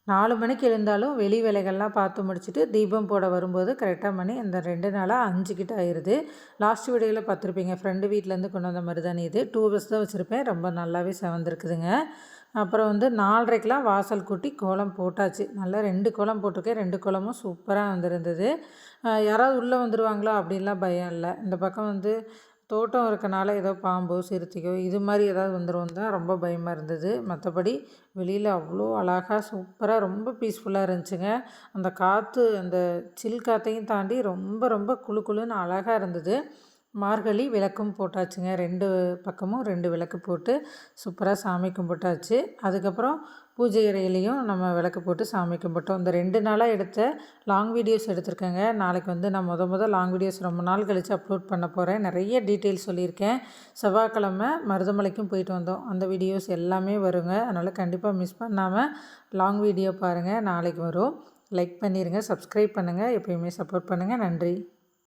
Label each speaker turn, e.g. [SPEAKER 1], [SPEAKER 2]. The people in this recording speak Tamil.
[SPEAKER 1] 4 மணிக்கு எழுந்தாலும் வெளி வேலைகள்லாம் பார்த்து முடிச்சுட்டு தீபம் போட வரும்போது கரெக்டாக மணி இந்த 2 நாளாக 5 கிட்ட ஆயிடுது. லாஸ்ட் வீடியோவில் பார்த்துருப்பீங்க, ஃப்ரெண்டு வீட்டிலேருந்து கொண்டு வந்த மருதாணி இது 2 பஸ் தான் வச்சுருப்பேன், ரொம்ப நல்லாவே செவந்திருக்குதுங்க. அப்புறம் 4:30க்கெலாம் வாசல் கூட்டி கோலம் போட்டாச்சு. நல்லா 2 கோலம் போட்டிருக்கேன், 2 கோலமும் சூப்பராக வந்திருந்தது. யாராவது உள்ளே வந்துடுவாங்களோ அப்படின்லாம் பயம் இல்லை. இந்த பக்கம் தோட்டம் இருக்கனால ஏதோ பாம்போ சிறுத்தையோ இது மாதிரி ஏதாவது வந்துடும் தான் ரொம்ப பயமாக இருந்தது. மற்றபடி வெளியில் அவ்வளோ அழகாக சூப்பராக ரொம்ப பீஸ்ஃபுல்லாக இருந்துச்சுங்க. அந்த காற்று, அந்த சில் காற்றையும் தாண்டி ரொம்ப ரொம்ப குளு குளுன்னு அழகாக இருந்தது. மார்கழி விளக்கும் போட்டாச்சுங்க. 2 பக்கமும் 2 விளக்கு போட்டு சூப்பராக சாமி கும்பிட்டாச்சு. அதுக்கப்புறம் பூஜை அறையிலையும் நம்ம விளக்கு போட்டு சாமி கும்பிட்டோம். இந்த 2 நாளாக எடுத்த லாங் வீடியோஸ் எடுத்திருக்கேங்க. நாளைக்கு நான் முதல் லாங் வீடியோஸ் ரொம்ப நாள் கழித்து அப்லோட் பண்ண போகிறேன். நிறைய டீட்டெயில்ஸ் சொல்லியிருக்கேன். செவ்வாய்க்கிழமை மருதமலைக்கும் போயிட்டு வந்தோம், அந்த வீடியோஸ் எல்லாமே வருங்க. அதனால் கண்டிப்பாக மிஸ் பண்ணாமல் லாங் வீடியோ பாருங்கள். நாளைக்கு வரும். லைக் பண்ணிடுங்க, சப்ஸ்கிரைப் பண்ணுங்கள், எப்பயுமே சப்போர்ட் பண்ணுங்கள். நன்றி.